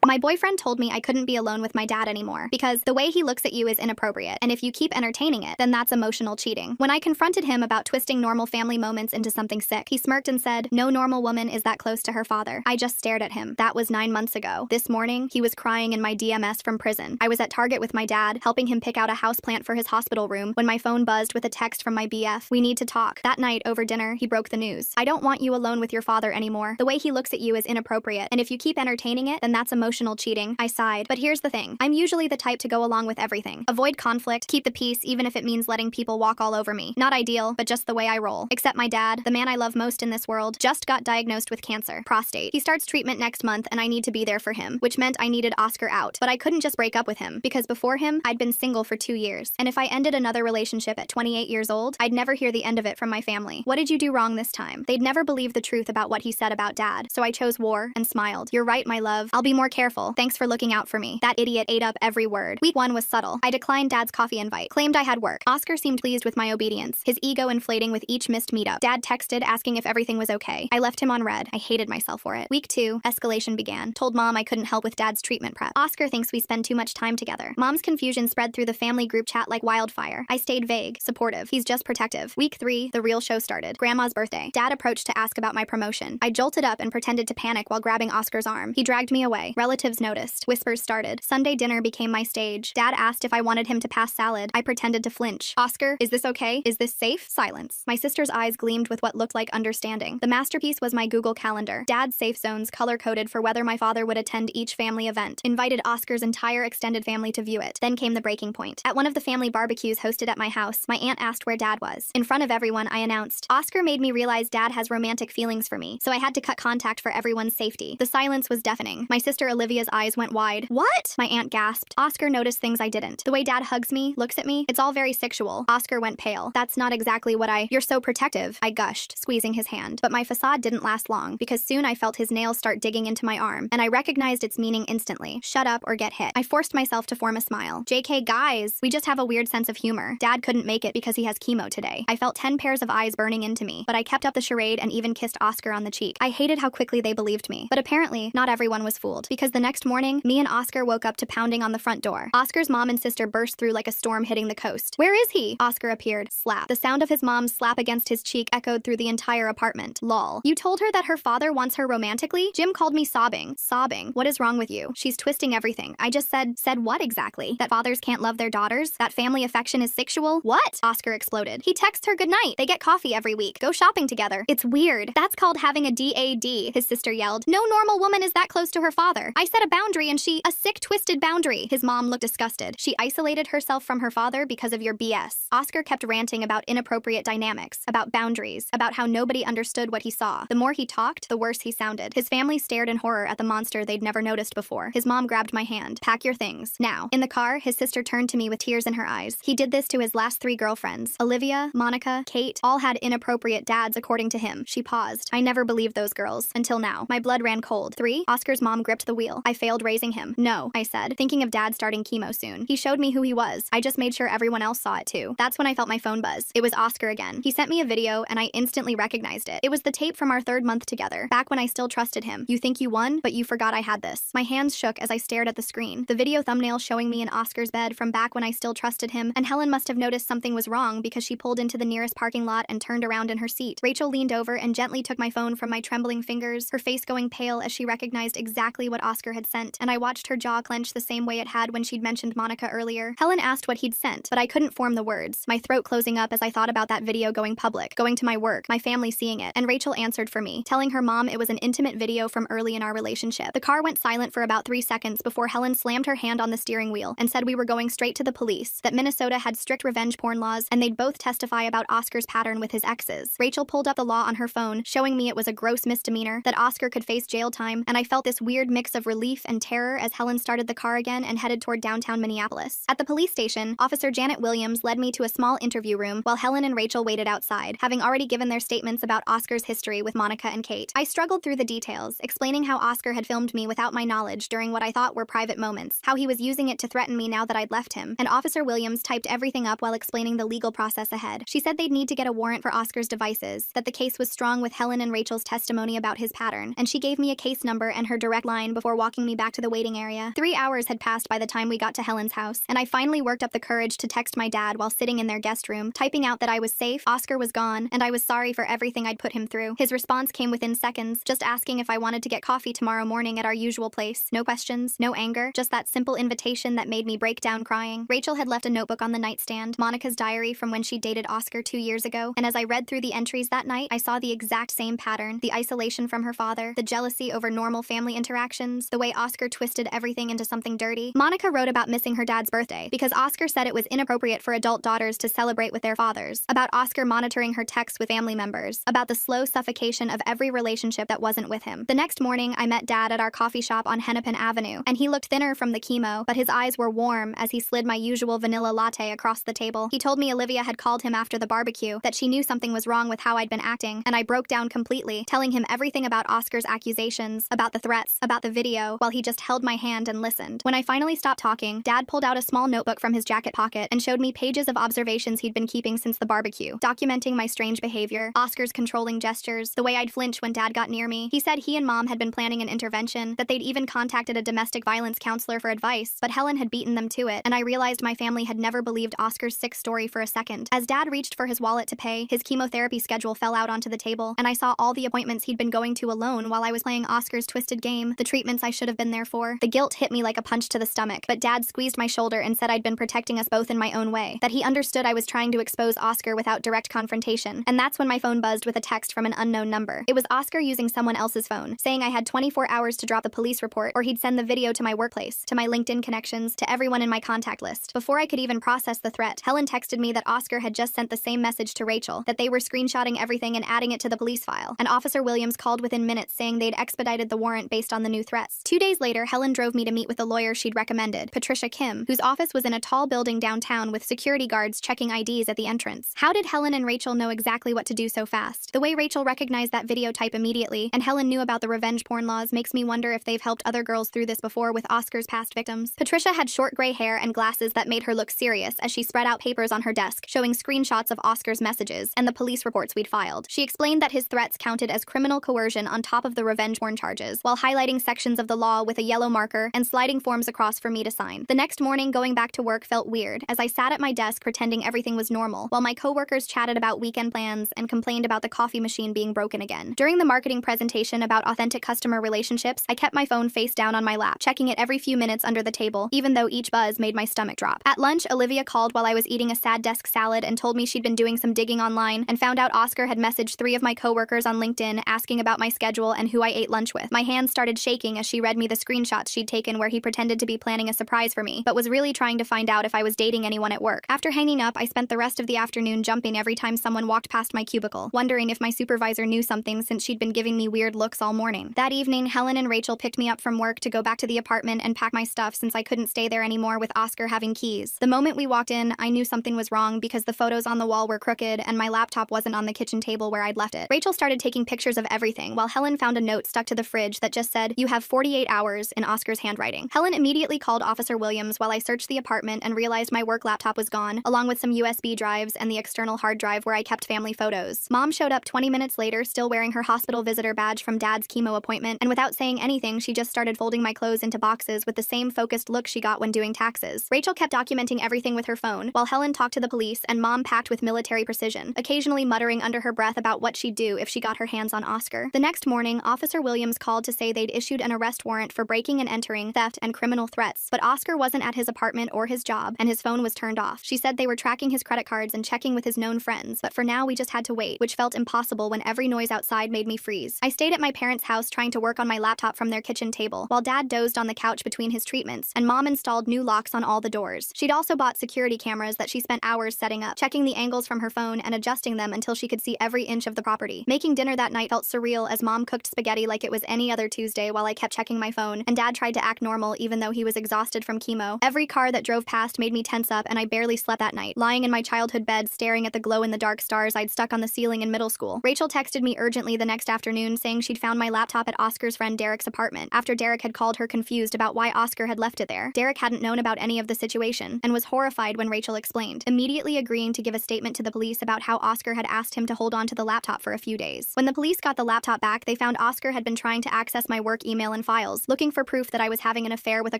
My boyfriend told me I couldn't be alone with my dad anymore because the way he looks at you is inappropriate, and if you keep entertaining it, then that's emotional cheating. When I confronted him about twisting normal family moments into something sick, he smirked and said, "No normal woman is that close to her father." I just stared at him. That was 9 months ago. This morning, he was crying in my DMS from prison. I was at Target with my dad, helping him pick out a houseplant for his hospital room when my phone buzzed with a text from my BF. "We need to talk." That night, over dinner, he broke the news. "I don't want you alone with your father anymore. The way he looks at you is inappropriate, and if you keep entertaining it, then that's emotional cheating." I sighed. But here's the thing. I'm usually the type to go along with everything. Avoid conflict, keep the peace even if it means letting people walk all over me. Not ideal, but just the way I roll. Except my dad, the man I love most in this world, just got diagnosed with cancer. Prostate. He starts treatment next month and I need to be there for him, which meant I needed Oscar out. But I couldn't just break up with him, because before him, I'd been single for 2 years. And if I ended another relationship at 28 years old, I'd never hear the end of it from my family. What did you do wrong this time? They'd never believe the truth about what he said about dad. So I chose war and smiled. "You're right, my love. I'll be more careful. Thanks for looking out for me." That idiot ate up every word. Week 1 was subtle. I declined dad's coffee invite, claimed I had work. Oscar seemed pleased with my obedience, his ego inflating with each missed meetup. Dad texted asking if everything was okay. I left him on red. I hated myself for it. Week 2, escalation began. Told mom I couldn't help with dad's treatment prep. Oscar thinks we spend too much time together. Mom's confusion spread through the family group chat like wildfire. I stayed vague, supportive. He's just protective. Week 3, the real show started. Grandma's birthday. Dad approached to ask about my promotion. I jolted up and pretended to panic while grabbing Oscar's arm. He dragged me away. Relatives noticed. Whispers started. Sunday dinner became my stage. Dad asked if I wanted him to pass salad. I pretended to flinch. "Oscar, is this okay? Is this safe?" Silence. My sister's eyes gleamed with what looked like understanding. The masterpiece was my Google Calendar. Dad's safe zones color-coded for whether my father would attend each family event. Invited Oscar's entire extended family to view it. Then came the breaking point. At one of the family barbecues hosted at my house, my aunt asked where dad was. In front of everyone, I announced, "Oscar made me realize dad has romantic feelings for me, so I had to cut contact for everyone's safety." The silence was deafening. My sister Olivia's eyes went wide. "What?" My aunt gasped. Oscar noticed things I didn't. The way dad hugs me, looks at me, it's all very sexual. Oscar went pale. "That's not exactly what You're so protective," I gushed, squeezing his hand. But my facade didn't last long, because soon I felt his nails start digging into my arm, and I recognized its meaning instantly. Shut up or get hit. I forced myself to form a smile. "JK, guys, we just have a weird sense of humor. Dad couldn't make it because he has chemo today." I felt 10 pairs of eyes burning into me, but I kept up the charade and even kissed Oscar on the cheek. I hated how quickly they believed me. But apparently, not everyone was fooled, because the next morning, me and Oscar woke up to pounding on the front door. Oscar's mom and sister burst through like a storm hitting the coast. "Where is he?" Oscar appeared. Slap. The sound of his mom's slap against his cheek echoed through the entire apartment. Lol. "You told her that her father wants her romantically?" Jim called me sobbing. Sobbing. "What is wrong with you? She's twisting everything." I just said what exactly? That fathers can't love their daughters? That family affection is sexual? What? Oscar exploded. "He texts her goodnight. They get coffee every week. Go shopping together. It's weird. That's called having a DAD," his sister yelled. "No normal woman is that close to her father. I set a boundary and a sick, twisted boundary." His mom looked disgusted. "She isolated herself from her father because of your BS." Oscar kept ranting about inappropriate dynamics, about boundaries, about how nobody understood what he saw. The more he talked, the worse he sounded. His family stared in horror at the monster they'd never noticed before. His mom grabbed my hand. "Pack your things. Now." In the car, his sister turned to me with tears in her eyes. He did this to his last 3 girlfriends. Olivia, Monica, Kate, all had inappropriate dads according to him. She paused. I never believed those girls. Until now. My blood ran cold. 3? Oscar's mom gripped the wheel. I failed raising him. "No," I said, thinking of dad starting chemo soon. He showed me who he was. I just made sure everyone else saw it too. That's when I felt my phone buzz. It was Oscar again. He sent me a video and I instantly recognized it. It was the tape from our 3rd month together, back when I still trusted him. "You think you won, but you forgot I had this." My hands shook as I stared at the screen. The video thumbnail showing me in Oscar's bed from back when I still trusted him, and Helen must have noticed something was wrong because she pulled into the nearest parking lot and turned around in her seat. Rachel leaned over and gently took my phone from my trembling fingers, her face going pale as she recognized exactly what Oscar had sent, and I watched her jaw clench the same way it had when she'd mentioned Monica earlier. Helen asked what he'd sent, but I couldn't form the words, my throat closing up as I thought about that video going public, going to my work, my family seeing it, and Rachel answered for me, telling her mom it was an intimate video from early in our relationship. The car went silent for about 3 seconds before Helen slammed her hand on the steering wheel and said we were going straight to the police, that Minnesota had strict revenge porn laws, and they'd both testify about Oscar's pattern with his exes. Rachel pulled up the law on her phone, showing me it was a gross misdemeanor, that Oscar could face jail time, and I felt this weird mix of relief and terror as Helen started the car again and headed toward downtown Minneapolis. At the police station, Officer Janet Williams led me to a small interview room while Helen and Rachel waited outside, having already given their statements about Oscar's history with Monica and Kate. I struggled through the details, explaining how Oscar had filmed me without my knowledge during what I thought were private moments, how he was using it to threaten me now that I'd left him, and Officer Williams typed everything up while explaining the legal process ahead. She said they'd need to get a warrant for Oscar's devices, that the case was strong with Helen and Rachel's testimony about his pattern, and she gave me a case number and her direct line before before walking me back to the waiting area. 3 hours had passed by the time we got to Helen's house, and I finally worked up the courage to text my dad while sitting in their guest room, typing out that I was safe, Oscar was gone, and I was sorry for everything I'd put him through. His response came within seconds, just asking if I wanted to get coffee tomorrow morning at our usual place. No questions, no anger, just that simple invitation that made me break down crying. Rachel had left a notebook on the nightstand, Monica's diary from when she dated Oscar 2 years ago, and as I read through the entries that night, I saw the exact same pattern: the isolation from her father, the jealousy over normal family interactions, the way Oscar twisted everything into something dirty. Monica wrote about missing her dad's birthday because Oscar said it was inappropriate for adult daughters to celebrate with their fathers, about Oscar monitoring her texts with family members, about the slow suffocation of every relationship that wasn't with him. The next morning, I met Dad at our coffee shop on Hennepin Avenue, and he looked thinner from the chemo, but his eyes were warm as he slid my usual vanilla latte across the table. He told me Olivia had called him after the barbecue, that she knew something was wrong with how I'd been acting, and I broke down completely, telling him everything about Oscar's accusations, about the threats, about the video, while he just held my hand and listened. When I finally stopped talking, Dad pulled out a small notebook from his jacket pocket and showed me pages of observations he'd been keeping since the barbecue, documenting my strange behavior, Oscar's controlling gestures, the way I'd flinch when Dad got near me. He said he and Mom had been planning an intervention, that they'd even contacted a domestic violence counselor for advice, but Helen had beaten them to it, and I realized my family had never believed Oscar's sick story for a second. As Dad reached for his wallet to pay, his chemotherapy schedule fell out onto the table, and I saw all the appointments he'd been going to alone while I was playing Oscar's twisted game, the treatments I should have been there for. The guilt hit me like a punch to the stomach, but Dad squeezed my shoulder and said I'd been protecting us both in my own way, that he understood I was trying to expose Oscar without direct confrontation. And that's when my phone buzzed with a text from an unknown number. It was Oscar using someone else's phone, saying I had 24 hours to drop the police report, or he'd send the video to my workplace, to my LinkedIn connections, to everyone in my contact list. Before I could even process the threat, Helen texted me that Oscar had just sent the same message to Rachel, that they were screenshotting everything and adding it to the police file, and Officer Williams called within minutes saying they'd expedited the warrant based on the new threats. 2 days later, Helen drove me to meet with the lawyer she'd recommended, Patricia Kim, whose office was in a tall building downtown with security guards checking IDs at the entrance. How did Helen and Rachel know exactly what to do so fast? The way Rachel recognized that video type immediately, and Helen knew about the revenge porn laws, makes me wonder if they've helped other girls through this before with Oscar's past victims. Patricia had short gray hair and glasses that made her look serious as she spread out papers on her desk, showing screenshots of Oscar's messages and the police reports we'd filed. She explained that his threats counted as criminal coercion on top of the revenge porn charges, while highlighting sections of the law with a yellow marker and sliding forms across for me to sign. The next morning, going back to work felt weird, as I sat at my desk pretending everything was normal, while my coworkers chatted about weekend plans and complained about the coffee machine being broken again. During the marketing presentation about authentic customer relationships, I kept my phone face down on my lap, checking it every few minutes under the table, even though each buzz made my stomach drop. At lunch, Olivia called while I was eating a sad desk salad and told me she'd been doing some digging online and found out Oscar had messaged 3 of my coworkers on LinkedIn asking about my schedule and who I ate lunch with. My hands started shaking as she read me the screenshots she'd taken where he pretended to be planning a surprise for me, but was really trying to find out if I was dating anyone at work. After hanging up, I spent the rest of the afternoon jumping every time someone walked past my cubicle, wondering if my supervisor knew something since she'd been giving me weird looks all morning. That evening, Helen and Rachel picked me up from work to go back to the apartment and pack my stuff since I couldn't stay there anymore with Oscar having keys. The moment we walked in, I knew something was wrong because the photos on the wall were crooked and my laptop wasn't on the kitchen table where I'd left it. Rachel started taking pictures of everything, while Helen found a note stuck to the fridge that just said, "You have 48 hours," in Oscar's handwriting. Helen immediately called Officer Williams while I searched the apartment and realized my work laptop was gone, along with some USB drives and the external hard drive where I kept family photos. Mom showed up 20 minutes later, still wearing her hospital visitor badge from Dad's chemo appointment, and without saying anything, she just started folding my clothes into boxes with the same focused look she got when doing taxes. Rachel kept documenting everything with her phone, while Helen talked to the police, and Mom packed with military precision, occasionally muttering under her breath about what she'd do if she got her hands on Oscar. The next morning, Officer Williams called to say they'd issued an arrest warrant for breaking and entering, theft, and criminal threats, but Oscar wasn't at his apartment or his job, and his phone was turned off. She said they were tracking his credit cards and checking with his known friends, but for now we just had to wait, which felt impossible when every noise outside made me freeze. I stayed at my parents' house trying to work on my laptop from their kitchen table, while Dad dozed on the couch between his treatments, and Mom installed new locks on all the doors. She'd also bought security cameras that she spent hours setting up, checking the angles from her phone and adjusting them until she could see every inch of the property. Making dinner that night felt surreal as Mom cooked spaghetti like it was any other Tuesday while I kept checking my phone, and Dad tried to act normal even though he was exhausted from chemo. Every car that drove past made me tense up, and I barely slept that night, lying in my childhood bed staring at the glow-in-the-dark stars I'd stuck on the ceiling in middle school. Rachel texted me urgently the next afternoon saying she'd found my laptop at Oscar's friend Derek's apartment, after Derek had called her confused about why Oscar had left it there. Derek hadn't known about any of the situation, and was horrified when Rachel explained, immediately agreeing to give a statement to the police about how Oscar had asked him to hold on to the laptop for a few days. When the police got the laptop back, they found Oscar had been trying to access my work email and files, looking for proof that I was having an affair with a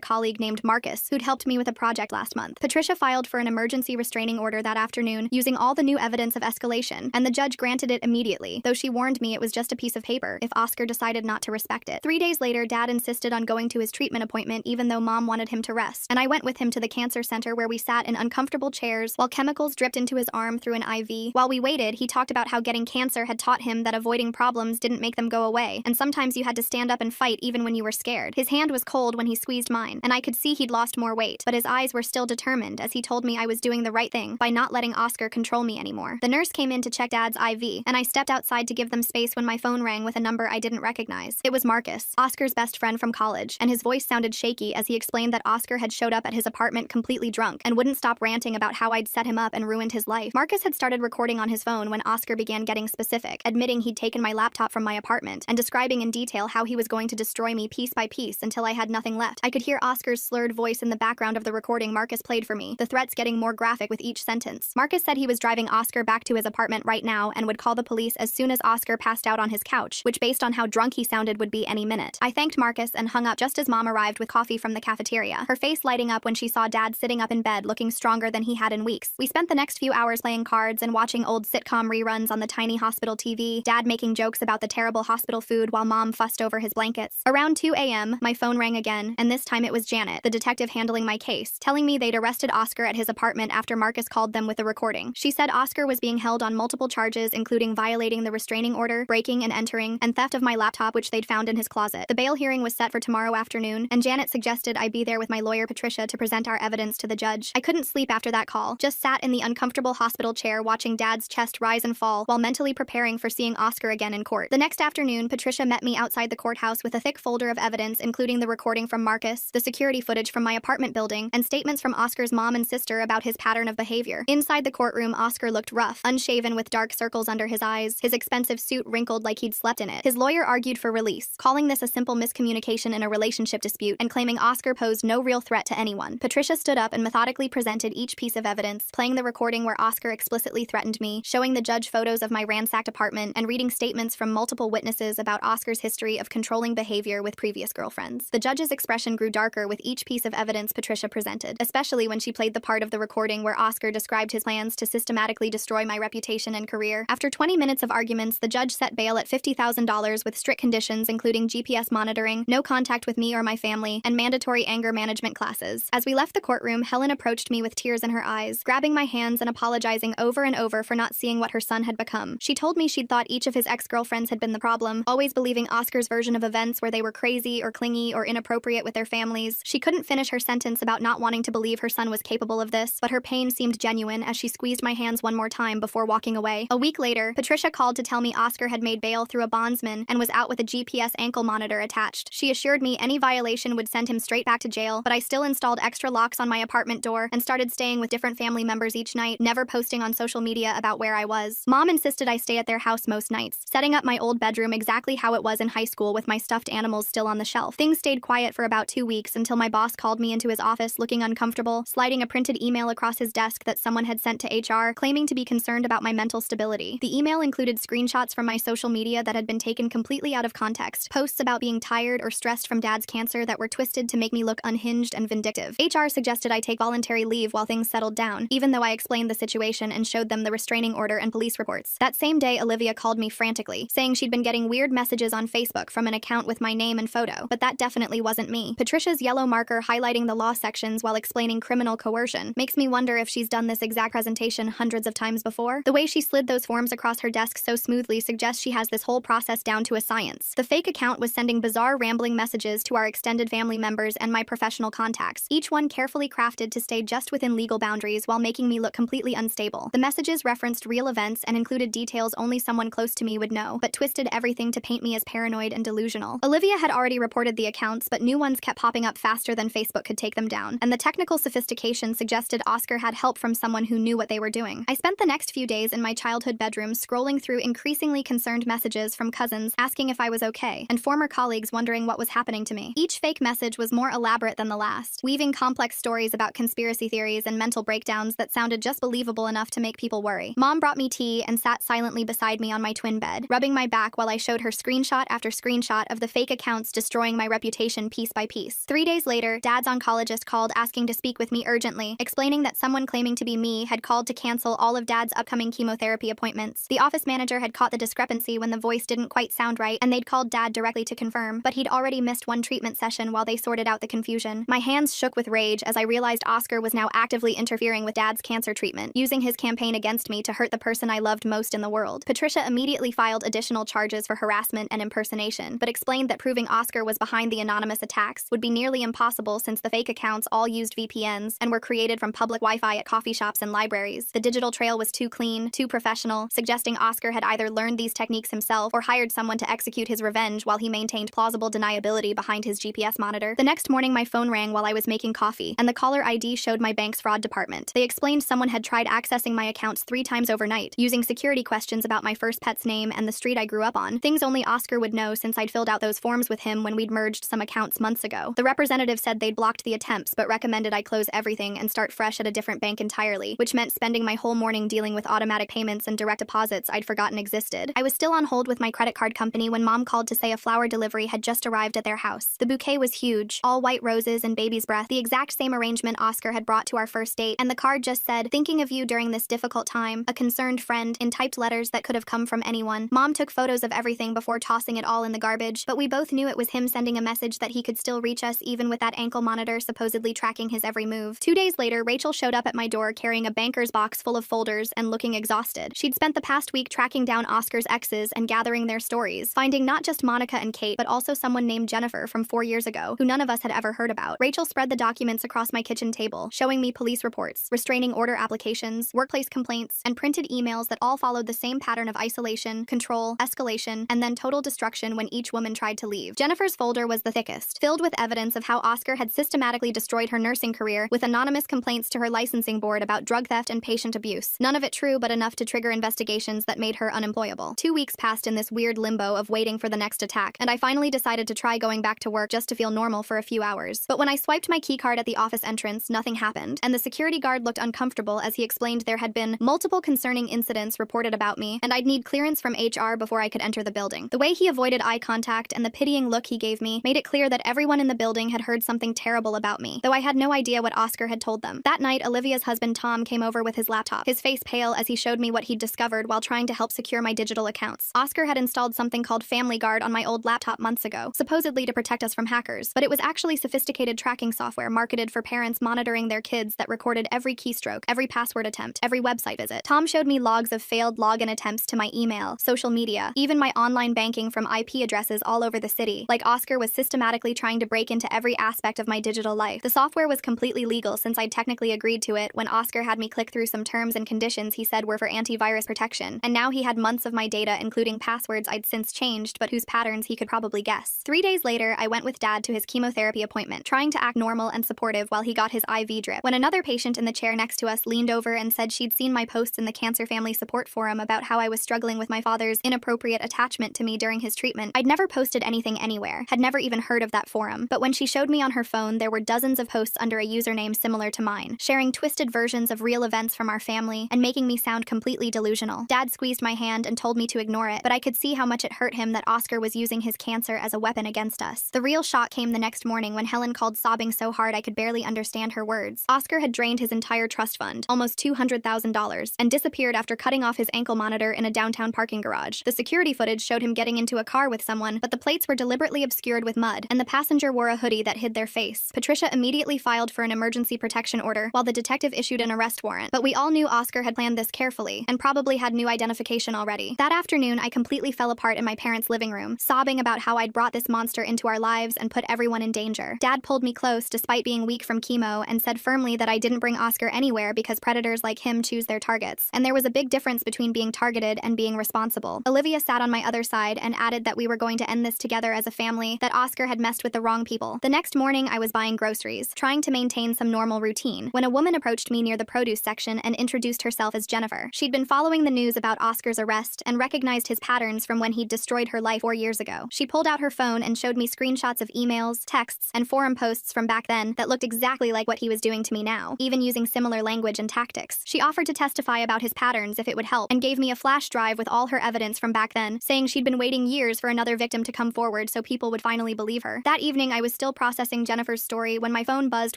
colleague named Marcus, who'd helped me with a project last month. Patricia filed for an emergency restraining order that afternoon, using all the new evidence of escalation, and the judge granted it immediately, though she warned me it was just a piece of paper if Oscar decided not to respect it. 3 days later, Dad insisted on going to his treatment appointment even though Mom wanted him to rest, and I went with him to the cancer center where we sat in uncomfortable chairs while chemicals dripped into his arm through an IV. While we waited, he talked about how getting cancer had taught him that avoiding problems didn't make them go away, and sometimes you had to stand up and fight even when you were scared. His hand was cold when he squeezed mine, and I could see he'd lost more weight, but his eyes were still determined as he told me I was doing the right thing by not letting Oscar control me anymore. The nurse came in to check Dad's IV, and I stepped outside to give them space when my phone rang with a number I didn't recognize. It was Marcus, Oscar's best friend from college, and his voice sounded shaky as he explained that Oscar had showed up at his apartment completely drunk and wouldn't stop ranting about how I'd set him up and ruined his life. Marcus had started recording on his phone when Oscar began getting specific, admitting he'd taken my laptop from my apartment and describing in detail how he was going to destroy me piece by piece until I had nothing left. I could hear Oscar's slurred voice in the background of the recording Marcus played for me, the threats getting more graphic with each sentence. Marcus said he was driving Oscar back to his apartment right now and would call the police as soon as Oscar passed out on his couch, which based on how drunk he sounded would be any minute. I thanked Marcus and hung up just as Mom arrived with coffee from the cafeteria, her face lighting up when she saw Dad sitting up in bed looking stronger than he had in weeks. We spent the next few hours playing cards and watching old sitcom reruns on the tiny hospital TV, Dad making jokes about the terrible hospital food while Mom fussed over his blankets. Around 2 a.m., my phone rang again, and this time it was Janet, the detective handling my case, telling me they'd arrested Oscar at his apartment after Marcus called them with the recording. She said Oscar was being held on multiple charges, including violating the restraining order, breaking and entering, and theft of my laptop, which they'd found in his closet. The bail hearing was set for tomorrow afternoon, and Janet suggested I be there with my lawyer Patricia to present our evidence to the judge. I couldn't sleep after that call, just sat in the uncomfortable hospital chair watching Dad's chest rise and fall while mentally preparing for seeing Oscar again in court. The next afternoon, Patricia met me outside the courthouse with a thick folder of evidence, including the recording from Marcus, the security footage from my apartment building, and statements from Oscar's mom and sister about his pattern of behavior. Inside the courtroom, Oscar looked rough, unshaven with dark circles under his eyes, his expensive suit wrinkled like he'd slept in it. His lawyer argued for release, calling this a simple miscommunication in a relationship dispute and claiming Oscar posed no real threat to anyone. Patricia stood up and methodically presented each piece of evidence, playing the recording where Oscar explicitly threatened me, showing the judge photos of my ransacked apartment, and reading statements from multiple witnesses about Oscar's history of controlling behavior with previous girlfriends. The judge's expression grew darker with each piece of evidence Patricia presented, especially when she played the part of the recording where Oscar described his plans to systematically destroy my reputation and career. After 20 minutes of arguments, the judge set bail at $50,000 with strict conditions including GPS monitoring, no contact with me or my family, and mandatory anger management classes. As we left the courtroom, Helen approached me with tears in her eyes, grabbing my hands and apologizing over and over for not seeing what her son had become. She told me she'd thought each of his ex-girlfriends had been the problem, always believing Oscar's version of events where they were crazy or clingy or inappropriate with their families. She couldn't finish her sentence about not wanting to believe her son was capable of this, but her pain seemed genuine as she squeezed my hands one more time before walking away. A week later, Patricia called to tell me Oscar had made bail through a bondsman and was out with a GPS ankle monitor attached. She assured me any violation would send him straight back to jail, but I still installed extra locks on my apartment door and started staying with different family members each night, never posting on social media about where I was. Mom insisted I stay at their house most nights, setting up my old bedroom exactly how it was in high school with my stuffed animals still on the shelf. Things stayed quiet for about 2 weeks until my boss called me into his office looking uncomfortable, sliding a printed email across his desk that someone had sent to HR, claiming to be concerned about my mental stability. The email included screenshots from my social media that had been taken completely out of context, posts about being tired or stressed from Dad's cancer that were twisted to make me look unhinged and vindictive. HR suggested I take voluntary leave while things settled down, even though I explained the situation and showed them the restraining order and police reports. That same day, Olivia called me frantically, saying she'd been getting weird messages on Facebook from an account with my name and photo, but that definitely wasn't me. Patricia's yellow marker highlighting the law sections while explaining criminal coercion makes me wonder if she's done this exact presentation hundreds of times before. The way she slid those forms across her desk so smoothly suggests she has this whole process down to a science. The fake account was sending bizarre rambling messages to our extended family members and my professional contacts, each one carefully crafted to stay just within legal boundaries while making me look completely unstable. The messages referenced real events and included details only someone close to me would know, but twisted everything to paint me as paranoid and delusional. Olivia had already reported the accounts, but new ones kept popping up faster than Facebook could take them down, and the technical sophistication suggested Oscar had help from someone who knew what they were doing. I spent the next few days in my childhood bedroom scrolling through increasingly concerned messages from cousins asking if I was okay, and former colleagues wondering what was happening to me. Each fake message was more elaborate than the last, weaving complex stories about conspiracy theories and mental breakdowns that sounded just believable enough to make people worry. Mom brought me tea and sat silently beside me on my twin bed, rubbing my back while I showed her screenshot after screenshot of the fake account accounts, destroying my reputation piece by piece. 3 days later, Dad's oncologist called asking to speak with me urgently, explaining that someone claiming to be me had called to cancel all of Dad's upcoming chemotherapy appointments. The office manager had caught the discrepancy when the voice didn't quite sound right, and they'd called Dad directly to confirm, but he'd already missed one treatment session while they sorted out the confusion. My hands shook with rage as I realized Oscar was now actively interfering with Dad's cancer treatment, using his campaign against me to hurt the person I loved most in the world. Patricia immediately filed additional charges for harassment and impersonation, but explained that proving Oscar was behind the anonymous attacks would be nearly impossible since the fake accounts all used VPNs and were created from public Wi-Fi at coffee shops and libraries. The digital trail was too clean, too professional, suggesting Oscar had either learned these techniques himself or hired someone to execute his revenge while he maintained plausible deniability behind his GPS monitor. The next morning, my phone rang while I was making coffee, and the caller ID showed my bank's fraud department. They explained someone had tried accessing my accounts 3 times overnight, using security questions about my first pet's name and the street I grew up on, things only Oscar would know since I'd filled out those forms with him when we'd merged some accounts months ago. The representative said they'd blocked the attempts but recommended I close everything and start fresh at a different bank entirely, which meant spending my whole morning dealing with automatic payments and direct deposits I'd forgotten existed. I was still on hold with my credit card company when Mom called to say a flower delivery had just arrived at their house. The bouquet was huge, all white roses and baby's breath, the exact same arrangement Oscar had brought to our first date, and the card just said, "Thinking of you during this difficult time, a concerned friend," in typed letters that could have come from anyone. Mom took photos of everything before tossing it all in the garbage, but we both knew it was him sending a message that he could still reach us even with that ankle monitor supposedly tracking his every move. 2 days later, Rachel showed up at my door carrying a banker's box full of folders and looking exhausted. She'd spent the past week tracking down Oscar's exes and gathering their stories, finding not just Monica and Kate, but also someone named Jennifer from 4 years ago, who none of us had ever heard about. Rachel spread the documents across my kitchen table, showing me police reports, restraining order applications, workplace complaints, and printed emails that all followed the same pattern of isolation, control, escalation, and then total destruction when each woman tried to leave. Jennifer's folder was the thickest, filled with evidence of how Oscar had systematically destroyed her nursing career with anonymous complaints to her licensing board about drug theft and patient abuse. None of it true, but enough to trigger investigations that made her unemployable. 2 weeks passed in this weird limbo of waiting for the next attack, and I finally decided to try going back to work just to feel normal for a few hours. But when I swiped my keycard at the office entrance, nothing happened, and the security guard looked uncomfortable as he explained there had been multiple concerning incidents reported about me, and I'd need clearance from HR before I could enter the building. The way he avoided eye contact and the pitying look he gave me made it clear that everyone in the building had heard something terrible about me, though I had no idea what Oscar had told them. That night, Olivia's husband Tom came over with his laptop, his face pale as he showed me what he'd discovered while trying to help secure my digital accounts. Oscar had installed something called Family Guard on my old laptop months ago, supposedly to protect us from hackers, but it was actually sophisticated tracking software marketed for parents monitoring their kids that recorded every keystroke, every password attempt, every website visit. Tom showed me logs of failed login attempts to my email, social media, even my online banking from IP addresses all over the city, like Oscar was systematically trying to break into every aspect of my digital life. The software was completely legal since I'd technically agreed to it when Oscar had me click through some terms and conditions he said were for antivirus protection, and now he had months of my data including passwords I'd since changed but whose patterns he could probably guess. 3 days later, I went with Dad to his chemotherapy appointment, trying to act normal and supportive while he got his IV drip, when another patient in the chair next to us leaned over and said she'd seen my posts in the Cancer Family Support Forum about how I was struggling with my father's inappropriate attachment to me during his treatment. I'd never posted anything anywhere, had never even heard of that forum, but when she showed me on her phone, there were dozens of posts under a username similar to mine, sharing twisted versions of real events from our family and making me sound completely delusional. Dad squeezed my hand and told me to ignore it, but I could see how much it hurt him that Oscar was using his cancer as a weapon against us. The real shock came the next morning when Helen called sobbing so hard I could barely understand her words. Oscar had drained his entire trust fund, almost $200,000, and disappeared after cutting off his ankle monitor in a downtown parking garage. The security footage showed him getting into a car with someone, but the plates were deliberately obscured with mud, and the passenger wore a hoodie that hid their face. Patricia immediately filed for an emergency protection order, while the detective issued an arrest warrant. But we all knew Oscar had planned this carefully, and probably had new identification already. That afternoon, I completely fell apart in my parents' living room, sobbing about how I'd brought this monster into our lives and put everyone in danger. Dad pulled me close despite being weak from chemo and said firmly that I didn't bring Oscar anywhere because predators like him choose their targets, and there was a big difference between being targeted and being responsible. Olivia sat on my other side and added that we were going to end this together as a family, that Oscar had messed with the wrong people. The next morning, I was buying groceries, trying to maintain some normal routine, when a woman approached me near the produce section and introduced herself as Jennifer. She'd been following the news about Oscar's arrest and recognized his patterns from when he'd destroyed her life 4 years ago. She pulled out her phone and showed me screenshots of emails, texts, and forum posts from back then that looked exactly like what he was doing to me now, even using similar language and tactics. She offered to testify about his patterns if it would help, and gave me a flash drive with all her evidence from back then, saying she'd been waiting years for another victim to come forward hard so people would finally believe her. That evening, I was still processing Jennifer's story when my phone buzzed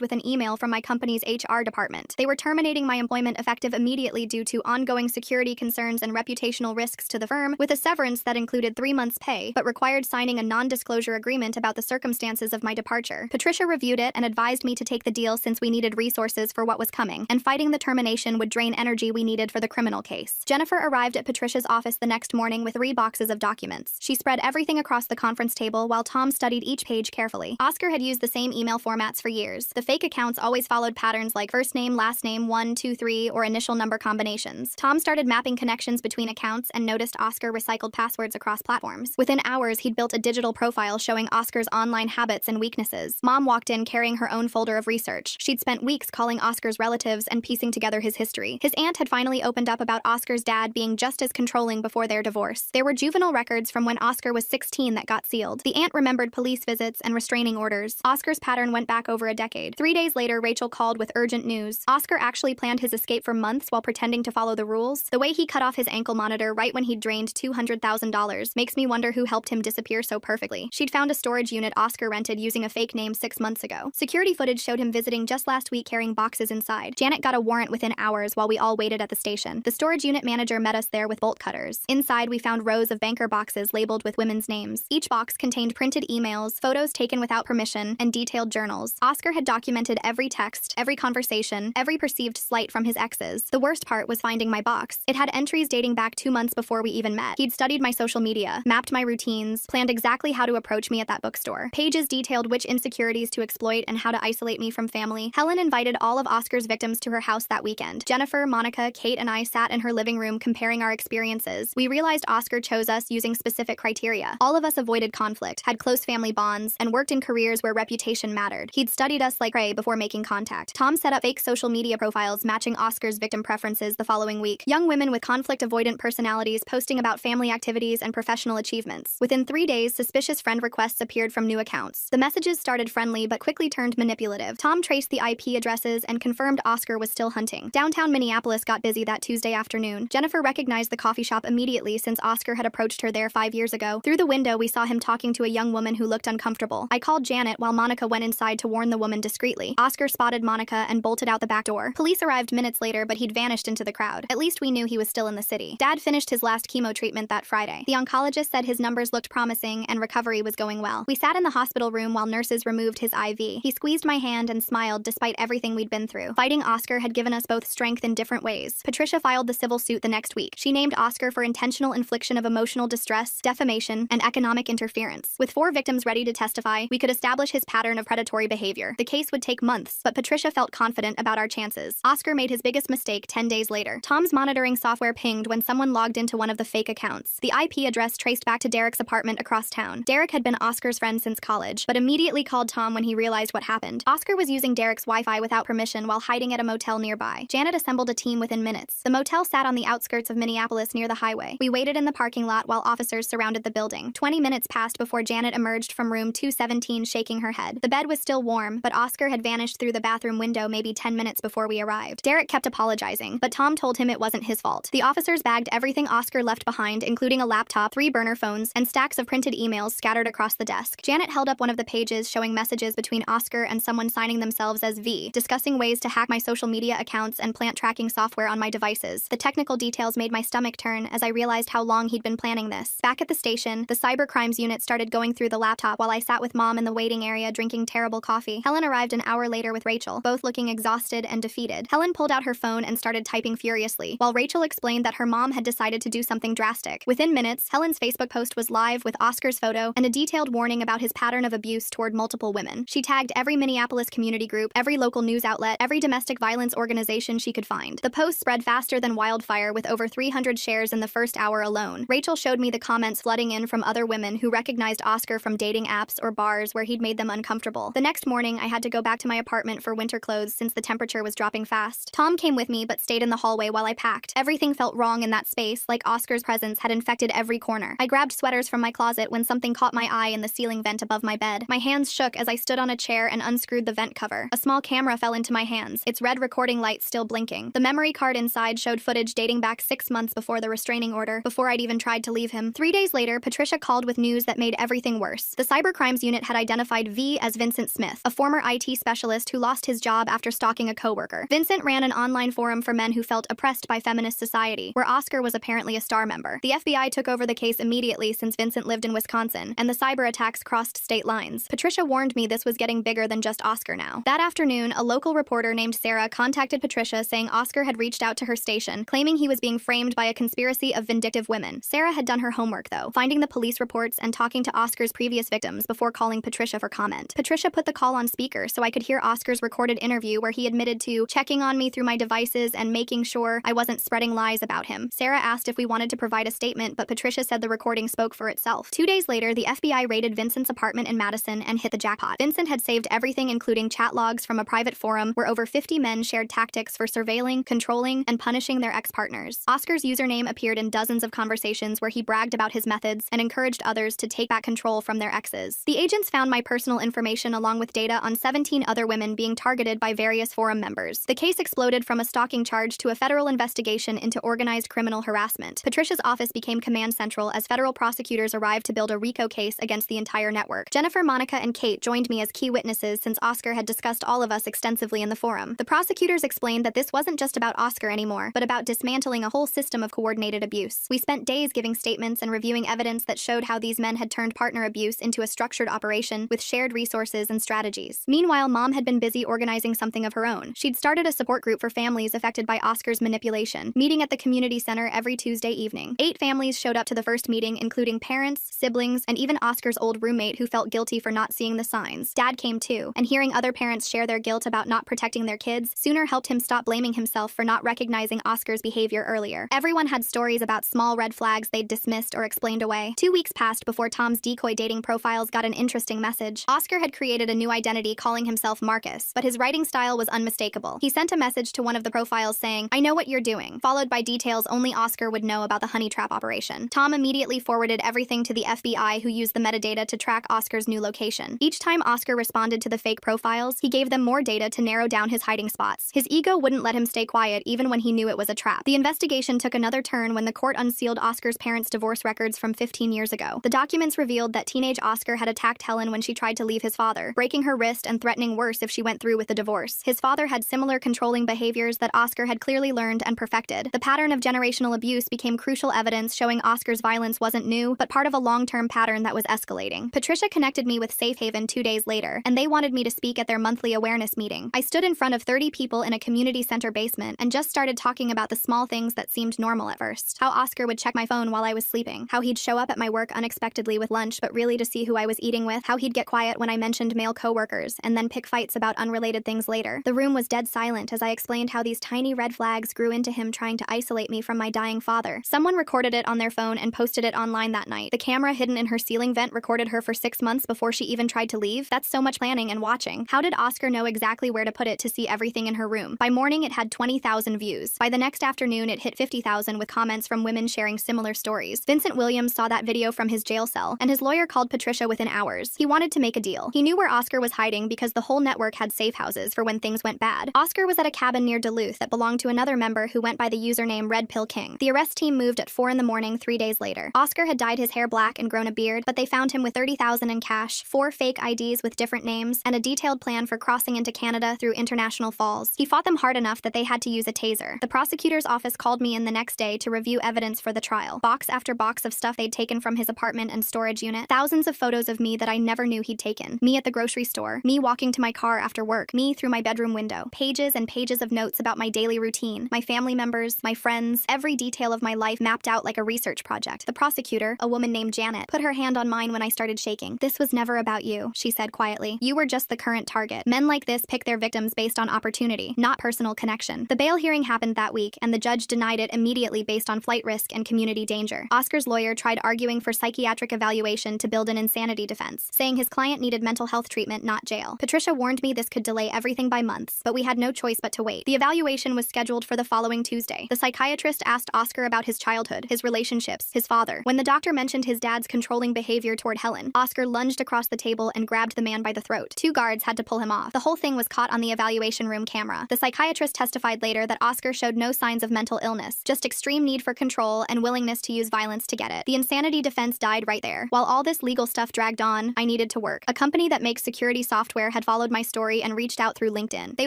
with an email from my company's HR department. They were terminating my employment effective immediately due to ongoing security concerns and reputational risks to the firm, with a severance that included 3 months' pay, but required signing a non-disclosure agreement about the circumstances of my departure. Patricia reviewed it and advised me to take the deal since we needed resources for what was coming, and fighting the termination would drain energy we needed for the criminal case. Jennifer arrived at Patricia's office the next morning with 3 boxes of documents. She spread everything across the conference table while Tom studied each page carefully. Oscar had used the same email formats for years. The fake accounts always followed patterns like first name, last name, 1, 2, 3, or initial number combinations. Tom started mapping connections between accounts and noticed Oscar recycled passwords across platforms. Within hours, he'd built a digital profile showing Oscar's online habits and weaknesses. Mom walked in carrying her own folder of research. She'd spent weeks calling Oscar's relatives and piecing together his history. His aunt had finally opened up about Oscar's dad being just as controlling before their divorce. There were juvenile records from when Oscar was 16 that got sealed. The aunt remembered police visits and restraining orders. Oscar's pattern went back over a decade. 3 days later, Rachel called with urgent news. Oscar actually planned his escape for months while pretending to follow the rules. The way he cut off his ankle monitor right when he'd drained $200,000 makes me wonder who helped him disappear so perfectly. She'd found a storage unit Oscar rented using a fake name 6 months ago. Security footage showed him visiting just last week carrying boxes inside. Janet got a warrant within hours while we all waited at the station. The storage unit manager met us there with bolt cutters. Inside, we found rows of banker boxes labeled with women's names. Each box contained printed emails, photos taken without permission, and detailed journals. Oscar had documented every text, every conversation, every perceived slight from his exes. The worst part was finding my box. It had entries dating back 2 months before we even met. He'd studied my social media, mapped my routines, planned exactly how to approach me at that bookstore. Pages detailed which insecurities to exploit and how to isolate me from family. Helen invited all of Oscar's victims to her house that weekend. Jennifer, Monica, Kate, and I sat in her living room comparing our experiences. We realized Oscar chose us using specific criteria. All of us avoided conflict, had close family bonds, and worked in careers where reputation mattered. He'd studied us like prey before making contact. Tom set up fake social media profiles matching Oscar's victim preferences the following week. Young women with conflict-avoidant personalities posting about family activities and professional achievements. Within 3 days, suspicious friend requests appeared from new accounts. The messages started friendly but quickly turned manipulative. Tom traced the IP addresses and confirmed Oscar was still hunting. Downtown Minneapolis got busy that Tuesday afternoon. Jennifer recognized the coffee shop immediately since Oscar had approached her there 5 years ago. Through the window, we saw him talking to a young woman who looked uncomfortable. I called Janet while Monica went inside to warn the woman discreetly. Oscar spotted Monica and bolted out the back door. Police arrived minutes later, but he'd vanished into the crowd. At least we knew he was still in the city. Dad finished his last chemo treatment that Friday. The oncologist said his numbers looked promising and recovery was going well. We sat in the hospital room while nurses removed his IV. He squeezed my hand and smiled despite everything we'd been through. Fighting Oscar had given us both strength in different ways. Patricia filed the civil suit the next week. She named Oscar for intentional infliction of emotional distress, defamation, and economic interference. With 4 victims ready to testify, we could establish his pattern of predatory behavior. The case would take months, but Patricia felt confident about our chances. Oscar made his biggest mistake 10 days later. Tom's monitoring software pinged when someone logged into one of the fake accounts. The IP address traced back to Derek's apartment across town. Derek had been Oscar's friend since college, but immediately called Tom when he realized what happened. Oscar was using Derek's Wi-Fi without permission while hiding at a motel nearby. Janet assembled a team within minutes. The motel sat on the outskirts of Minneapolis near the highway. We waited in the parking lot while officers surrounded the building. 20 minutes passed before Janet emerged from room 217 shaking her head. The bed was still warm, but Oscar had vanished through the bathroom window maybe 10 minutes before we arrived. Derek kept apologizing, but Tom told him it wasn't his fault. The officers bagged everything Oscar left behind, including a laptop, 3 burner phones, and stacks of printed emails scattered across the desk. Janet held up one of the pages showing messages between Oscar and someone signing themselves as V, discussing ways to hack my social media accounts and plant tracking software on my devices. The technical details made my stomach turn as I realized how long he'd been planning this. Back at the station, the cybercrimes unit started going through the laptop while I sat with Mom in the waiting area drinking terrible coffee. Helen arrived an hour later with Rachel, both looking exhausted and defeated. Helen pulled out her phone and started typing furiously, while Rachel explained that her mom had decided to do something drastic. Within minutes, Helen's Facebook post was live with Oscar's photo and a detailed warning about his pattern of abuse toward multiple women. She tagged every Minneapolis community group, every local news outlet, every domestic violence organization she could find. The post spread faster than wildfire with over 300 shares in the first hour alone. Rachel showed me the comments flooding in from other women who recognized Oscar from dating apps or bars where he'd made them uncomfortable. The next morning, I had to go back to my apartment for winter clothes since the temperature was dropping fast. Tom came with me but stayed in the hallway while I packed. Everything felt wrong in that space, like Oscar's presence had infected every corner. I grabbed sweaters from my closet when something caught my eye in the ceiling vent above my bed. My hands shook as I stood on a chair and unscrewed the vent cover. A small camera fell into my hands, its red recording light still blinking. The memory card inside showed footage dating back 6 months before the restraining order, before I'd even tried to leave him. 3 days later, Patricia called with news that that made everything worse. The cybercrimes unit had identified V as Vincent Smith, a former IT specialist who lost his job after stalking a coworker. Vincent ran an online forum for men who felt oppressed by feminist society, where Oscar was apparently a star member. The FBI took over the case immediately since Vincent lived in Wisconsin, and the cyber attacks crossed state lines. Patricia warned me this was getting bigger than just Oscar now. That afternoon, a local reporter named Sarah contacted Patricia saying Oscar had reached out to her station, claiming he was being framed by a conspiracy of vindictive women. Sarah had done her homework, though, finding the police reports and talking to Oscar's previous victims before calling Patricia for comment. Patricia put the call on speaker so I could hear Oscar's recorded interview where he admitted to checking on me through my devices and making sure I wasn't spreading lies about him. Sarah asked if we wanted to provide a statement, but Patricia said the recording spoke for itself. 2 days later, the FBI raided Vincent's apartment in Madison and hit the jackpot. Vincent had saved everything, including chat logs from a private forum where over 50 men shared tactics for surveilling, controlling, and punishing their ex-partners. Oscar's username appeared in dozens of conversations where he bragged about his methods and encouraged others to take back control from their exes. The agents found my personal information along with data on 17 other women being targeted by various forum members. The case exploded from a stalking charge to a federal investigation into organized criminal harassment. Patricia's office became command central as federal prosecutors arrived to build a RICO case against the entire network. Jennifer, Monica, and Kate joined me as key witnesses since Oscar had discussed all of us extensively in the forum. The prosecutors explained that this wasn't just about Oscar anymore, but about dismantling a whole system of coordinated abuse. We spent days giving statements and reviewing evidence that showed how these men had turned partner abuse into a structured operation with shared resources and strategies. Meanwhile, Mom had been busy organizing something of her own. She'd started a support group for families affected by Oscar's manipulation, meeting at the community center every Tuesday evening. 8 families showed up to the first meeting, including parents, siblings, and even Oscar's old roommate who felt guilty for not seeing the signs. Dad came too, and hearing other parents share their guilt about not protecting their kids sooner helped him stop blaming himself for not recognizing Oscar's behavior earlier. Everyone had stories about small red flags they'd dismissed or explained away. 2 weeks passed before Tom's decoy dating profiles got an interesting message. Oscar had created a new identity calling himself Marcus, but his writing style was unmistakable. He sent a message to one of the profiles saying, "I know what you're doing," followed by details only Oscar would know about the honey trap operation. Tom immediately forwarded everything to the FBI, who used the metadata to track Oscar's new location. Each time Oscar responded to the fake profiles, he gave them more data to narrow down his hiding spots. His ego wouldn't let him stay quiet even when he knew it was a trap. The investigation took another turn when the court unsealed Oscar's parents' divorce records from 15 years ago. The documents revealed that teenage Oscar had attacked Helen when she tried to leave his father, breaking her wrist and threatening worse if she went through with the divorce. His father had similar controlling behaviors that Oscar had clearly learned and perfected. The pattern of generational abuse became crucial evidence showing Oscar's violence wasn't new, but part of a long-term pattern that was escalating. Patricia connected me with Safe Haven 2 days later, and they wanted me to speak at their monthly awareness meeting. I stood in front of 30 people in a community center basement and just started talking about the small things that seemed normal at first. How Oscar would check my phone while I was sleeping, how he'd show up at my work unexpectedly with lunch but really to see who I was eating with, how he'd get quiet when I mentioned male coworkers and then pick fights about unrelated things later. The room was dead silent as I explained how these tiny red flags grew into him trying to isolate me from my dying father. Someone recorded it on their phone and posted it online that night. The camera hidden in her ceiling vent recorded her for 6 months before she even tried to leave. That's so much planning and watching. How did Oscar know exactly where to put it to see everything in her room? By morning, it had 20,000 views. By the next afternoon, it hit 50,000 with comments from women sharing similar stories. Vincent Williams saw that video from his jail cell, and his lawyer called Patricia within hours. He wanted to make a deal. He knew where Oscar was hiding because the whole network had safe houses for when things went bad. Oscar was at a cabin near Duluth that belonged to another member who went by the username Red Pill King. The arrest team moved at 4 in the morning 3 days later. Oscar had dyed his hair black and grown a beard, but they found him with $30,000 in cash, 4 fake IDs with different names, and a detailed plan for crossing into Canada through international falls. He fought them hard enough that they had to use a taser. The prosecutor's office called me in the next day to review evidence for the trial. Box after box of stuff they'd taken from his apartment and storage unit. Thousands of photos of me that I never knew he'd taken. Me at the grocery store. Me walking to my car after work. Me through my bedroom window. Pages and pages of notes about my daily routine. My family members, my friends, every detail of my life mapped out like a research project. The prosecutor, a woman named Janet, put her hand on mine when I started shaking. "This was never about you," she said quietly. "You were just the current target. Men like this pick their victims based on opportunity, not personal connection." The bail hearing happened that week, and the judge denied it immediately based on flight risk and community danger. Oscar's lawyer tried arguing for psychiatric evaluation to build an insanity defense, saying his client needed mental health treatment, not jail. Patricia warned me this could delay everything by months, but we had no choice but to wait. The evaluation was scheduled for the following Tuesday. The psychiatrist asked Oscar about his childhood, his relationships, his father. When the doctor mentioned his dad's controlling behavior toward Helen, Oscar lunged across the table and grabbed the man by the throat. 2 guards had to pull him off. The whole thing was caught on the evaluation room camera. The psychiatrist testified later that Oscar showed no signs of mental illness, just extreme need for control and willingness to use violence to get it. The insanity defense died right right there. While all this legal stuff dragged on, I needed to work. A company that makes security software had followed my story and reached out through LinkedIn. They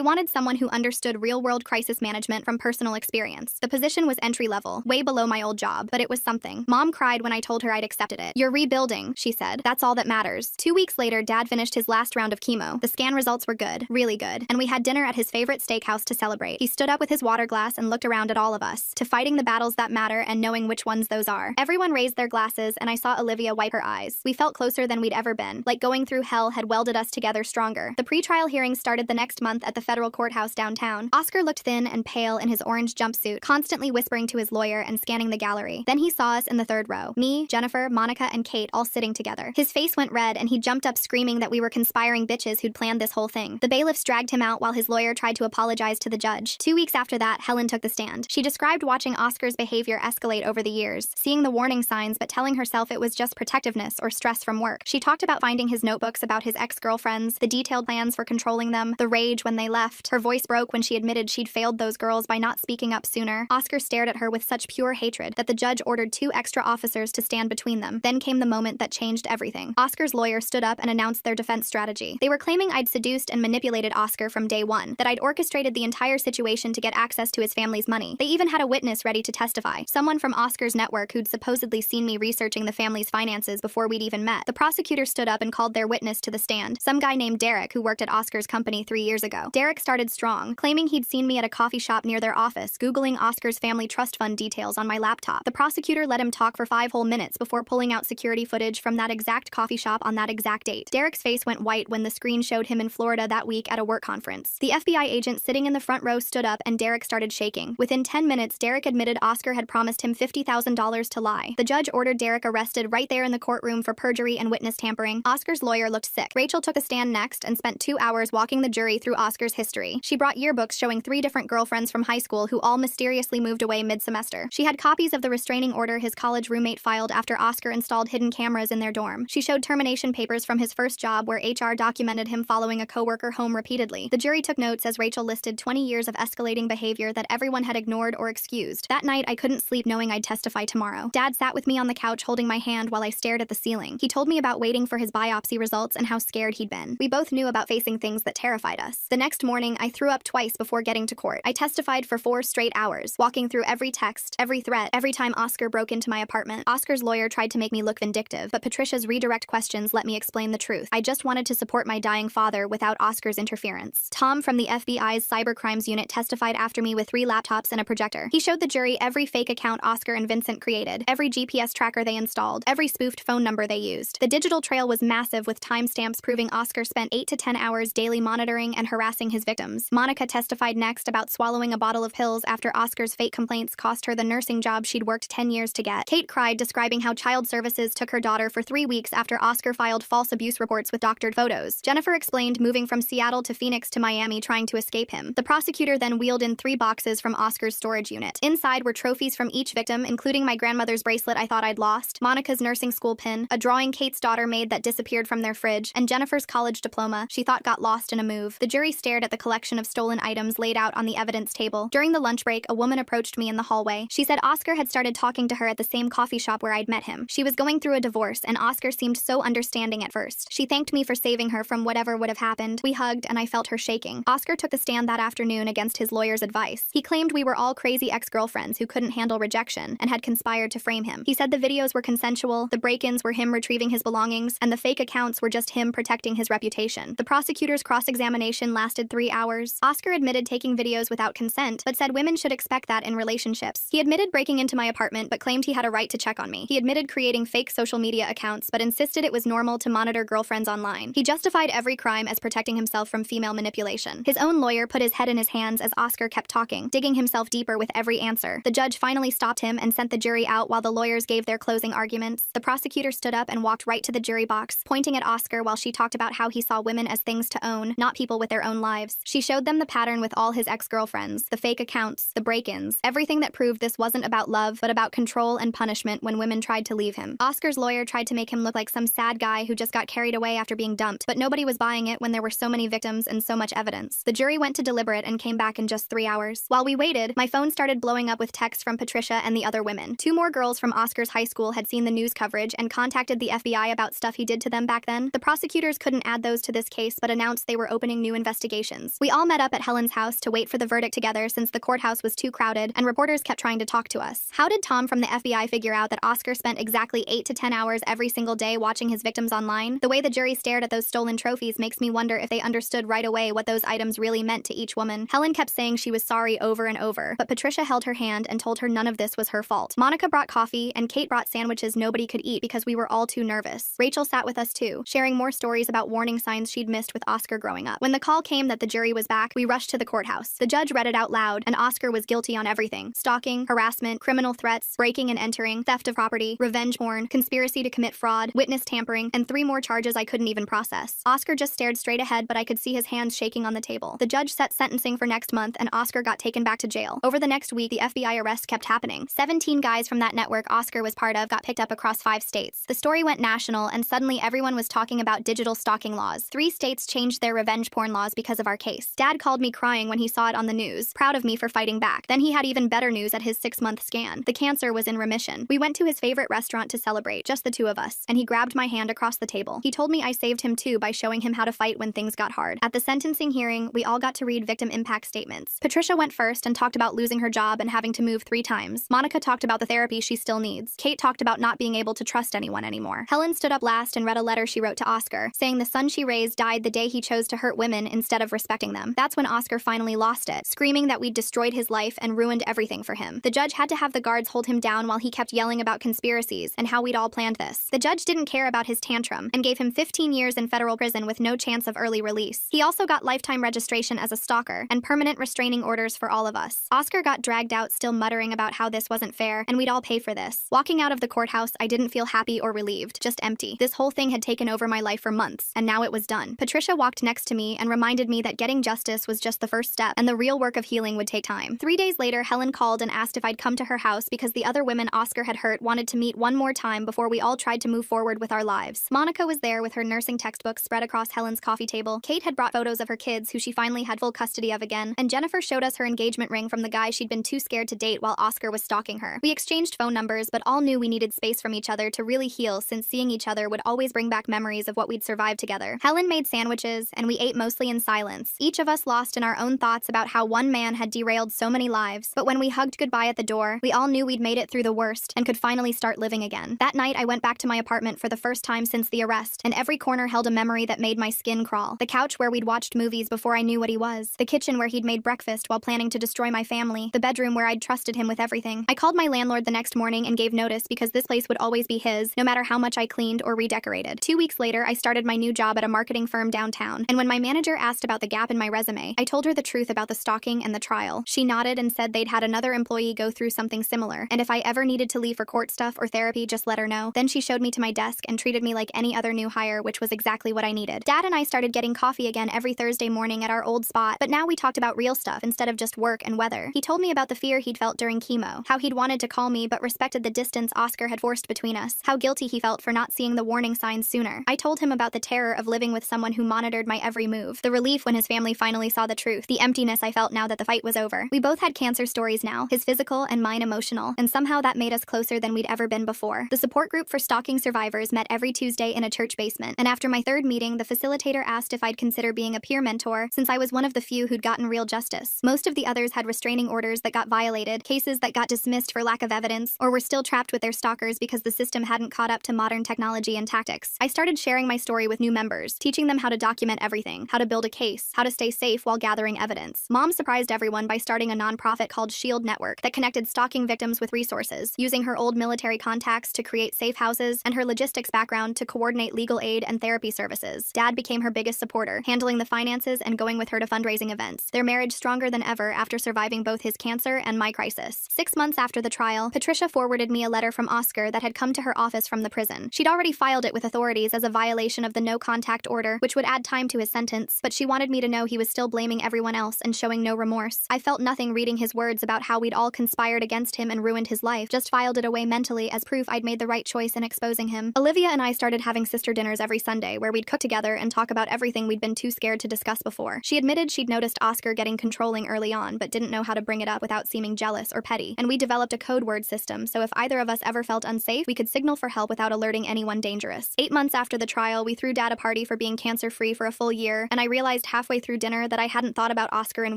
wanted someone who understood real-world crisis management from personal experience. The position was entry-level, way below my old job, but it was something. Mom cried when I told her I'd accepted it. "You're rebuilding," she said. "That's all that matters." 2 weeks later, Dad finished his last round of chemo. The scan results were good, really good, and we had dinner at his favorite steakhouse to celebrate. He stood up with his water glass and looked around at all of us, to fighting the battles that matter and knowing which ones those are. Everyone raised their glasses, and I saw Olivia wipe her eyes. We felt closer than we'd ever been, like going through hell had welded us together stronger. The pretrial hearings started the next month at the federal courthouse downtown. Oscar looked thin and pale in his orange jumpsuit, constantly whispering to his lawyer and scanning the gallery. Then he saw us in the third row. Me, Jennifer, Monica, and Kate all sitting together. His face went red and he jumped up screaming that we were conspiring bitches who'd planned this whole thing. The bailiffs dragged him out while his lawyer tried to apologize to the judge. 2 weeks after that, Helen took the stand. She described watching Oscar's behavior escalate over the years, seeing the warning signs but telling herself it was just protectiveness or stress from work. She talked about finding his notebooks about his ex-girlfriends, the detailed plans for controlling them, the rage when they left. Her voice broke when she admitted she'd failed those girls by not speaking up sooner. Oscar stared at her with such pure hatred that the judge ordered 2 extra officers to stand between them. Then came the moment that changed everything. Oscar's lawyer stood up and announced their defense strategy. They were claiming I'd seduced and manipulated Oscar from day one, that I'd orchestrated the entire situation to get access to his family's money. They even had a witness ready to testify, someone from Oscar's network who'd supposedly seen me researching the family's finances before we'd even met. The prosecutor stood up and called their witness to the stand, some guy named Derek who worked at Oscar's company 3 years ago. Derek started strong, claiming he'd seen me at a coffee shop near their office, Googling Oscar's family trust fund details on my laptop. The prosecutor let him talk for 5 whole minutes before pulling out security footage from that exact coffee shop on that exact date. Derek's face went white when the screen showed him in Florida that week at a work conference. The FBI agent sitting in the front row stood up and Derek started shaking. Within 10 minutes, Derek admitted Oscar had promised him $50,000 to lie. The judge ordered Derek arrested right there in the courtroom for perjury and witness tampering. Oscar's lawyer looked sick. Rachel took the stand next and spent 2 hours walking the jury through Oscar's history. She brought yearbooks showing 3 different girlfriends from high school who all mysteriously moved away mid-semester. She had copies of the restraining order his college roommate filed after Oscar installed hidden cameras in their dorm. She showed termination papers from his first job where HR documented him following a coworker home repeatedly. The jury took notes as Rachel listed 20 years of escalating behavior that everyone had ignored or excused. That night, I couldn't sleep knowing I'd testify tomorrow. Dad sat with me on the couch holding my hand while I stared at the ceiling. He told me about waiting for his biopsy results and how scared he'd been. We both knew about facing things that terrified us. The next morning, I threw up twice before getting to court. I testified for 4 straight hours, walking through every text, every threat, every time Oscar broke into my apartment. Oscar's lawyer tried to make me look vindictive, but Patricia's redirect questions let me explain the truth. I just wanted to support my dying father without Oscar's interference. Tom from the FBI's cybercrimes unit testified after me with 3 laptops and a projector. He showed the jury every fake account Oscar and Vincent created, every GPS tracker they installed, every spoofed phone number they used. The digital trail was massive with timestamps proving Oscar spent 8 to 10 hours daily monitoring and harassing his victims. Monica testified next about swallowing a bottle of pills after Oscar's fake complaints cost her the nursing job she'd worked 10 years to get. Kate cried, describing how child services took her daughter for 3 weeks after Oscar filed false abuse reports with doctored photos. Jennifer explained moving from Seattle to Phoenix to Miami trying to escape him. The prosecutor then wheeled in 3 boxes from Oscar's storage unit. Inside were trophies from each victim, including my grandmother's bracelet I thought I'd lost, Monica's nursing school pin, a drawing Kate's daughter made that disappeared from their fridge, and Jennifer's college diploma she thought got lost in a move. The jury stared at the collection of stolen items laid out on the evidence table. During the lunch break, a woman approached me in the hallway. She said Oscar had started talking to her at the same coffee shop where I'd met him. She was going through a divorce, and Oscar seemed so understanding at first. She thanked me for saving her from whatever would have happened. We hugged, and I felt her shaking. Oscar took the stand that afternoon against his lawyer's advice. He claimed we were all crazy ex-girlfriends who couldn't handle rejection and had conspired to frame him. He said the videos were consensual, the break-ins were him retrieving his belongings, and the fake accounts were just him protecting his reputation. The prosecutor's cross-examination lasted 3 hours. Oscar admitted taking videos without consent, but said women should expect that in relationships. He admitted breaking into my apartment, but claimed he had a right to check on me. He admitted creating fake social media accounts, but insisted it was normal to monitor girlfriends online. He justified every crime as protecting himself from female manipulation. His own lawyer put his head in his hands as Oscar kept talking, digging himself deeper with every answer. The judge finally stopped him and sent the jury out while the lawyers gave their closing arguments. The prosecutor stood up and walked right to the jury box, pointing at Oscar while she talked about how he saw women as things to own, not people with their own lives. She showed them the pattern with all his ex-girlfriends, the fake accounts, the break-ins, everything that proved this wasn't about love, but about control and punishment when women tried to leave him. Oscar's lawyer tried to make him look like some sad guy who just got carried away after being dumped, but nobody was buying it when there were so many victims and so much evidence. The jury went to deliberate and came back in just 3 hours. While we waited, my phone started blowing up with texts from Patricia and the other women. 2 more girls from Oscar's high school had seen the news coverage coverage and contacted the FBI about stuff he did to them back then. The prosecutors couldn't add those to this case but announced they were opening new investigations. We all met up at Helen's house to wait for the verdict together since the courthouse was too crowded and reporters kept trying to talk to us. How did Tom from the FBI figure out that Oscar spent exactly 8 to 10 hours every single day watching his victims online? The way the jury stared at those stolen trophies makes me wonder if they understood right away what those items really meant to each woman. Helen kept saying she was sorry over and over, but Patricia held her hand and told her none of this was her fault. Monica brought coffee and Kate brought sandwiches nobody could eat because we were all too nervous. Rachel sat with us too, sharing more stories about warning signs she'd missed with Oscar growing up. When the call came that the jury was back, we rushed to the courthouse. The judge read it out loud, and Oscar was guilty on everything: stalking, harassment, criminal threats, breaking and entering, theft of property, revenge porn, conspiracy to commit fraud, witness tampering, and 3 more charges I couldn't even process. Oscar just stared straight ahead, but I could see his hands shaking on the table. The judge set sentencing for next month, and Oscar got taken back to jail. Over the next week, the FBI arrests kept happening. 17 guys from that network Oscar was part of got picked up across 5 states. The story went national, and suddenly everyone was talking about digital stalking laws. 3 states changed their revenge porn laws because of our case. Dad called me crying when he saw it on the news, proud of me for fighting back. Then he had even better news at his 6-month scan. The cancer was in remission. We went to his favorite restaurant to celebrate, just the 2 of us, and he grabbed my hand across the table. He told me I saved him too by showing him how to fight when things got hard. At the sentencing hearing, we all got to read victim impact statements. Patricia went first and talked about losing her job and having to move 3 times. Monica talked about the therapy she still needs. Kate talked about not being able to trust anyone anymore. Helen stood up last and read a letter she wrote to Oscar, saying the son she raised died the day he chose to hurt women instead of respecting them. That's when Oscar finally lost it, screaming that we'd destroyed his life and ruined everything for him. The judge had to have the guards hold him down while he kept yelling about conspiracies and how we'd all planned this. The judge didn't care about his tantrum and gave him 15 years in federal prison with no chance of early release. He also got lifetime registration as a stalker and permanent restraining orders for all of us. Oscar got dragged out still muttering about how this wasn't fair and we'd all pay for this. Walking out of the courthouse, I didn't feel happy or relieved, just empty. This whole thing had taken over my life for months, and now it was done. Patricia walked next to me and reminded me that getting justice was just the first step, and the real work of healing would take time. 3 days later, Helen called and asked if I'd come to her house because the other women Oscar had hurt wanted to meet one more time before we all tried to move forward with our lives. Monica was there with her nursing textbooks spread across Helen's coffee table. Kate had brought photos of her kids who she finally had full custody of again, and Jennifer showed us her engagement ring from the guy she'd been too scared to date while Oscar was stalking her. We exchanged phone numbers, but all knew we needed space from each other to really heal, since seeing each other would always bring back memories of what we'd survived together. Helen made sandwiches, and we ate mostly in silence, each of us lost in our own thoughts about how one man had derailed so many lives. But when we hugged goodbye at the door, we all knew we'd made it through the worst and could finally start living again. That night, I went back to my apartment for the first time since the arrest, and every corner held a memory that made my skin crawl. The couch where we'd watched movies before I knew what he was, the kitchen where he'd made breakfast while planning to destroy my family, the bedroom where I'd trusted him with everything. I called my landlord the next morning and gave notice because this place would always be his, no matter how much I cleaned or redecorated. 2 weeks later, I started my new job at a marketing firm downtown, and when my manager asked about the gap in my resume, I told her the truth about the stalking and the trial. She nodded and said they'd had another employee go through something similar, and if I ever needed to leave for court stuff or therapy, just let her know. Then she showed me to my desk and treated me like any other new hire, which was exactly what I needed. Dad and I started getting coffee again every Thursday morning at our old spot, but now we talked about real stuff instead of just work and weather. He told me about the fear he'd felt during chemo, how he'd wanted to call me but respected the distance Oscar had forced between us, how guilty he felt for not seeing the warning signs sooner. I told him about the terror of living with someone who monitored my every move, the relief when his family finally saw the truth, the emptiness I felt now that the fight was over. We both had cancer stories now, his physical and mine emotional, and somehow that made us closer than we'd ever been before. The support group for stalking survivors met every Tuesday in a church basement, and after my 3rd meeting, the facilitator asked if I'd consider being a peer mentor, since I was one of the few who'd gotten real justice. Most of the others had restraining orders that got violated, cases that got dismissed for lack of evidence, or were still trapped with their stalkers because the system hadn't caught up to modern technology and tactics. I started sharing my story with new members, teaching them how to document everything, how to build a case, how to stay safe while gathering evidence. Mom surprised everyone by starting a nonprofit called Shield Network that connected stalking victims with resources, using her old military contacts to create safe houses and her logistics background to coordinate legal aid and therapy services. Dad became her biggest supporter, handling the finances and going with her to fundraising events. Their marriage stronger than ever after surviving both his cancer and my crisis. 6 months after the trial, Patricia forwarded me a letter from Oscar that had come to her office from the prison. She'd already filed it with authorities as a violation of the no-contact order, which would add time to his sentence, but she wanted me to know he was still blaming everyone else and showing no remorse. I felt nothing reading his words about how we'd all conspired against him and ruined his life, just filed it away mentally as proof I'd made the right choice in exposing him. Olivia and I started having sister dinners every Sunday where we'd cook together and talk about everything we'd been too scared to discuss before. She admitted she'd noticed Oscar getting controlling early on, but didn't know how to bring it up without seeming jealous or petty, and we developed a code word system, so if either of us ever felt unsafe, we we could signal for help without alerting anyone dangerous. 8 months after the trial, we threw Dad a party for being cancer-free for a full year, and I realized halfway through dinner that I hadn't thought about Oscar in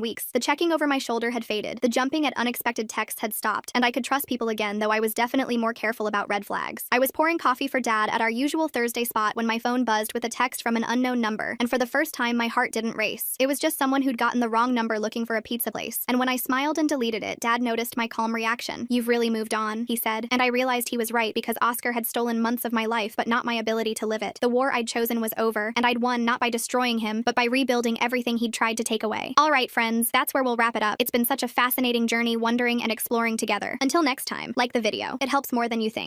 weeks. The checking over my shoulder had faded, the jumping at unexpected texts had stopped, and I could trust people again, though I was definitely more careful about red flags. I was pouring coffee for Dad at our usual Thursday spot when my phone buzzed with a text from an unknown number, and for the first time my heart didn't race. It was just someone who'd gotten the wrong number looking for a pizza place, and when I smiled and deleted it, Dad noticed my calm reaction. "You've really moved on," he said, and I realized he was right because Oscar had stolen months of my life but not my ability to live it. The war I'd chosen was over, and I'd won not by destroying him, but by rebuilding everything he'd tried to take away. Alright friends, that's where we'll wrap it up. It's been such a fascinating journey wondering and exploring together. Until next time, like the video. It helps more than you think.